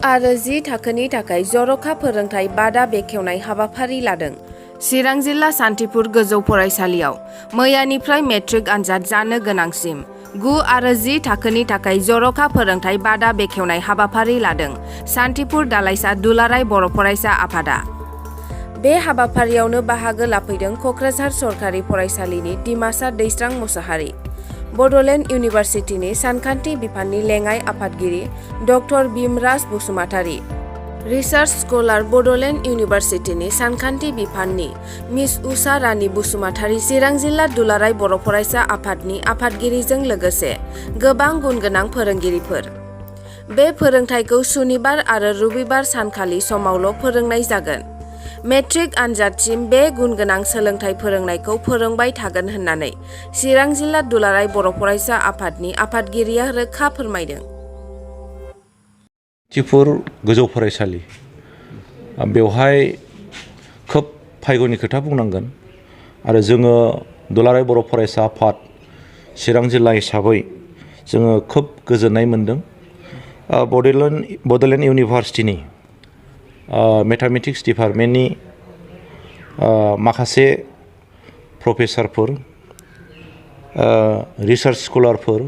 आरो 10 थाखोनि थाखाय जर'खा फोरोंथाय बादा बेखेवनाय हाबाफारि लादों। चिरां जिल्ला सान्थिपुर गोजौ फरायसालियाव मैयानिफ्राय मेट्रिक आनजाद जानो गोनांसिम 9 आरो 10 थाखोनि थाखाय जर'खा फोरोंथाय बादा बेखेवनाय हाबाफारि लादों सान्थिपुर दालाइसा दुलाराय बर' फरायसा आफादा। बे हाबाफारियावनो बाहागो लाफैदों क'क्राझार सरकारि फरायसालिनि डिमासा दैस्रां मुसाहारि, बड'लेण्ड इउनिभारसिटिनि सानखान्थि बिफाननि लेङाइ आफादगिरि doctor Bimraj Basumatary, research scholar Bodoland इउनिभारसिटिनि सानखान्थि बिफाननि मिस उषा रानी बसुमतारी, चिरां जिल्ला दुलाराय बर' फरायसा आफादनि आफादगिरिजों लोगोसे गोबां गुनगोनां फोरोंगिरिफोर। बे फोरोंथायखौ सुनिबार आरो रबिबार सानखालि समावल' फोरोंनाय जागोन। मेट्रिक आनजादसिम बे गुनगोनां सोलोंथाइ फोरोंनायखौ फोरोंबाय थागोन होननानै चिरां जिल्ला दुलाराय बर' फरायसा आफादनि आफादगिरिया रोखा फोरमायदों। सान्थिपुर गोजौ फरायसालि बेवहाय खोब फायग'नि खोथा बुंनांगोन आरो जोङो दुलाराय बर' फरायसा आफाद चिरां जिल्ला हिसाबै जोङो खोब गोजोननाय मोनदों। बड'लेण्ड इउनिभारसिटिनि मेथामेटिक्स डिपार्टमेन्टनि माखासे प्रफेसारफोर, रिसार्च स्कलारफोर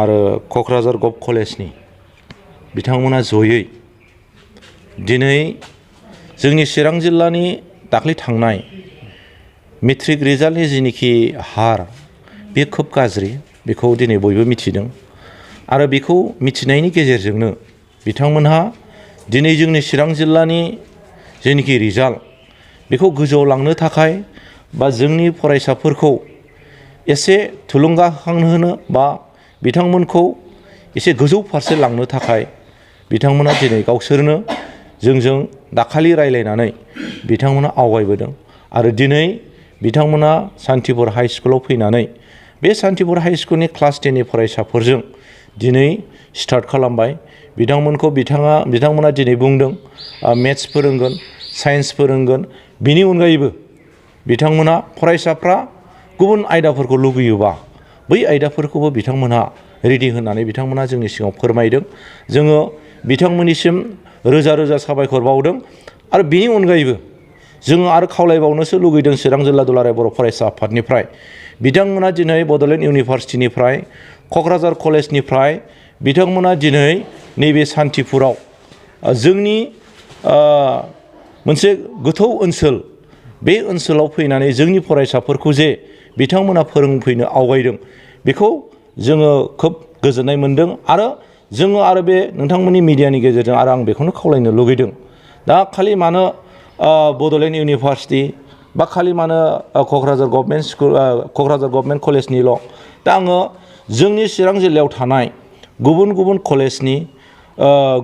आरो क'क्राझार गभ कलेजनि बिथांमोना जयै दिनै जोंनि चिरां जिल्लानि दाख्लै थांनाय मेट्रिक रिजाल्टनि जिनिखि हार बे खोब गाज्रि, बेखौ दिनै बयबो मिथिदों आरो बेखौ मिथिनायनि गेजेरजोंनो बिथांमोनहा दिनै जोंनि चिरां जिल्लानि जेनिखि रिजाल्ट बेखौ गोजौआव लांनो थाखाय बा जोंनि फरायसाफोरखौ एसे थुलुंगाखांहोनो बा बिथांमोनखौ एसे गोजौ फारसे लांनो थाखाय बिथांमोना दिनै गावसोरनो जोंजों दाखालि रायलायनानै बिथांमोना आवगायबोदों आरो दिनै बिथांमोना सान्थिपुर हाइ स्कुलाव फैनानै बे सान्थिपुर हाइ स्कुलनि क्लास 10नि फरायसाफोरजों दिनै स्टार्ट खालामबाय। बिथांमोना दिनै बुंदों मेथ्स फोरोंगोन, साइन्स फोरोंगोन, बिनि अनगायैबो बिथांमोना फरायसाफ्रा गुबुन आयदाफोरखौ लुगैयोबा बै आयदाफोरखौबो बिथांमोनहा रेडि होननानै बिथांमोना जोंनि सिगाङाव फोरमायदों। जोङो बिथांमोननिसिम रोजा रोजा साबायखर बावदों आरो बिनि अनगायैबो जोङो आरो खावलायबावनोसो लुगैदों चिरां जिल्ला दुलाराय बर' फरायसा आफादनिफ्राय बिथांमोना दिनै बड'लेण्ड इउनिभारसिटिनिफ्राय, क'क्राझार कलेजनिफ्राय बिथांमोना दिनै नैबे सान्थिपुराव जोंनि मोनसे गोथौ ओनसोल, बे ओनसोलाव फैनानै जोंनि फरायसाफोरखौ जे बिथांमोना फोरोंफैनो आवगायदों बेखौ जोङो खोब गोजोननाय मोनदों आरो जोङो आरो बे नोंथांमोननि मिडियानि गेजेरजों आरो आं बेखौनो खावलायनो लुगैदों, दा खालि मानो बड'लेण्ड इउनिभारसिटि बा खालि मानो क'क्राझार गभर्नमेन्ट कलेजनिल', दा आङो जोंनि चिरां जिल्लायाव थानाय गुबुन गुबुन कलेजनि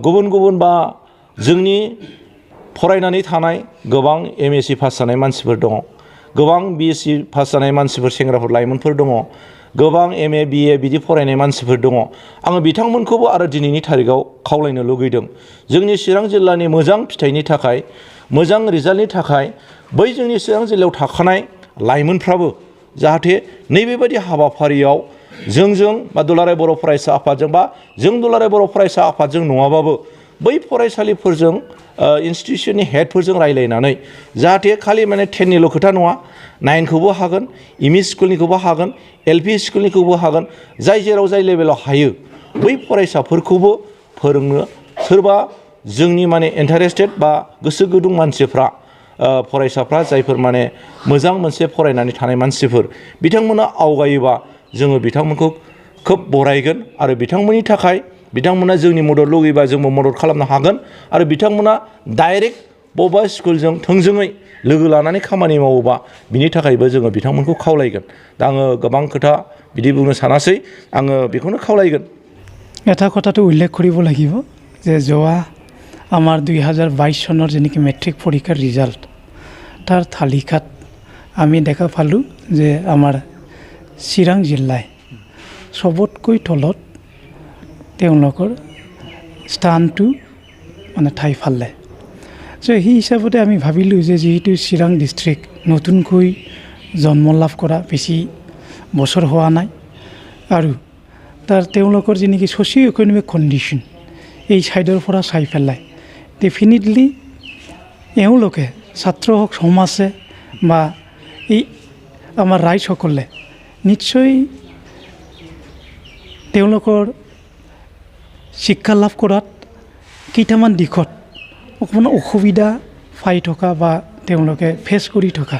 गुबुन बा जोंनि फरायनानै थानाय गोबां MSc पास जानाय मानसिफोर दङ, गोबां BSc पास जानाय मानसिफोर, सेंग्राफोर, लाइमोनफोर दङ, गोबां MA BA बिदि फरायनाय मानसिफोर दङ। आङो बिथांमोनखौबो आरो दिनैनि थारिखआव खावलायनो लुगैदों जोंनि चिरां जिल्लानि मोजां फिथाइनि थाखाय, मोजां रिजाल्टनि थाखाय बै जोंनि चिरां जिल्लायाव थाखानाय लाइमोनफ्राबो जाहाथे नैबेबायदि हाबाफारियाव जोंजों बा दुलाराय बर' फरायसा आफादजों बा जों दुलाराय बर' फरायसा आफादजों नङाबाबो बै फरायसालिफोरजों इन्सटिटिउसननि हेडफोरजों रायलायनानै जाहाथे खालि माने 10निल' खोथा नङा, 9खौबो हागोन, ME स्कुलनिखौबो हागोन, LP स्कुलनिखौबो हागोन, जाय जेराव जाय लेभेलाव हायो बै फरायसाफोरखौबो फोरोंनो सोरबा जोंनि माने इन्टारेस्टेड बा गोसो गुदुं मानसिफ्रा, फरायसाफ्रा जायफोर माने मोजां मोनसे फरायनानै थानाय मानसिफोर बिथांमोना आवगायोबा जोङो बिथांमोनखौ खोब बरायगोन आरो बिथांमोननि थाखाय बिथांमोना जोंनि मदद लुगैबा जोंबो मदद खालामनो हागोन आरो बिथांमोना डाइरेक्ट बबेबा स्कुलजों थोंजोङै लोगो लानानै खामानि मावोबा बिनि थाखायबो जोङो बिथांमोनखौ खावलायगोन। दा आङो गोबां खोथा बिदि बुंनो सानासै, आङो बेखौनो खावलायगोन। এটা কথাটো উল্লেখ কৰিব লাগিব যে যোৱা আমাৰ 2022 চনৰ যেনেকৈ মেট্ৰিক পৰীক্ষাৰ ৰিজাল্ট তাৰ তালিকাত আমি দেখা পালোঁ যে আমাৰ চিৰাং জিলাই সবতকৈ তলত তেওঁলোকৰ স্থানটো মানে ঠাই পালে। চ' সেই হিচাপতে আমি ভাবিলোঁ যে যেহেতু চিৰাং ডিষ্ট্ৰিক্ট নতুনকৈ জন্ম লাভ কৰা বেছি বছৰ হোৱা নাই আৰু তেওঁলোকৰ যেনেকৈ ছ'চিঅ' ইকনমিক কণ্ডিশ্যন এই ছাইডৰ পৰা চাই পেলাই ডেফিনেটলি এওঁলোকে ছাত্ৰ হওক সমাজে বা এই আমাৰ ৰাইজসকলে নিশ্চয় তেওঁলোকৰ শিক্ষা লাভ কৰাত কেইটামান দিশত অকণমান অসুবিধা পাই থকা বা তেওঁলোকে ফেচ কৰি থকা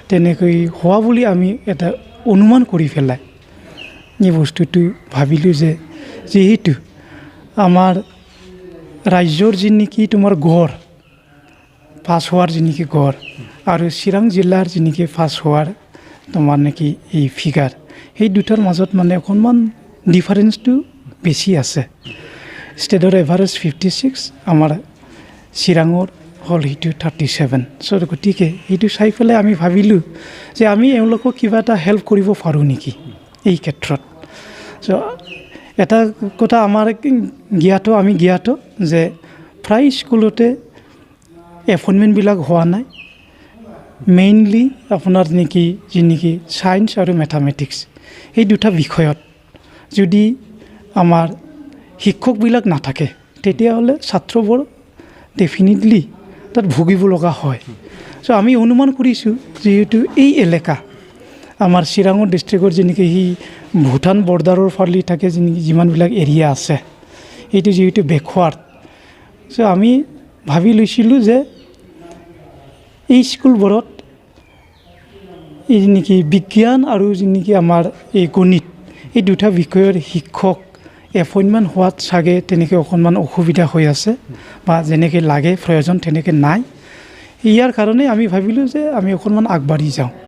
তেনেকৈ হোৱা বুলি আমি এটা অনুমান কৰি পেলাই এই বস্তুটো ভাবিলোঁ যে যিহেতু আমাৰ ৰাজ্যৰ যি নেকি তোমাৰ গড় পাছ হোৱাৰ যি নেকি গড় আৰু চিৰাং জিলাৰ যি নেকি পাছ হোৱাৰ তোমাৰ নেকি এই ফিগাৰ সেই দুটাৰ মাজত মানে অকণমান ডিফাৰেঞ্চটো বেছি আছে ষ্টেটৰ এভাৰেজ 56 আমাৰ চিৰাঙৰ হ'ল সেইটো 37 চ' গতিকে সেইটো চাই পেলাই আমি ভাবিলোঁ যে আমি এওঁলোকক কিবা এটা হেল্প কৰিব পাৰোঁ নেকি এই ক্ষেত্ৰত চ' এটা কথা আমাৰ আমি জ্ঞাত যে প্ৰায় স্কুলতে এপইণ্টমেণ্টবিলাক হোৱা নাই মেইনলি আপোনাৰ নেকি যি নেকি ছায়েন্স আৰু মেথামেটিক্স এই দুটা বিষয়ত যদি আমাৰ শিক্ষকবিলাক নাথাকে তেতিয়াহ'লে ছাত্ৰবোৰ ডেফিনেটলি তাত ভুগিব লগা হয় চ' আমি অনুমান কৰিছোঁ যিহেতু এই এলেকা আমাৰ চিৰাঙৰ ডিষ্ট্ৰিক্টৰ যেনেকৈ সি ভূটান বৰ্ডাৰৰ ফালে থাকে যেনেকৈ যিমানবিলাক এৰিয়া আছে এইটো যিহেতু বেকৱাৰ্ড চ' আমি ভাবি লৈছিলোঁ যে এই স্কুলবোৰত এই নেকি বিজ্ঞান আৰু যি নেকি আমাৰ এই গণিত এই দুটা বিষয়ৰ শিক্ষক এপইণ্টমেণ্ট হোৱাত চাগে তেনেকৈ অকণমান অসুবিধা হৈ আছে বা যেনেকৈ লাগে প্ৰয়োজন তেনেকৈ নাই ইয়াৰ কাৰণে আমি ভাবিলোঁ যে আমি অকণমান আগবাঢ়ি যাওঁ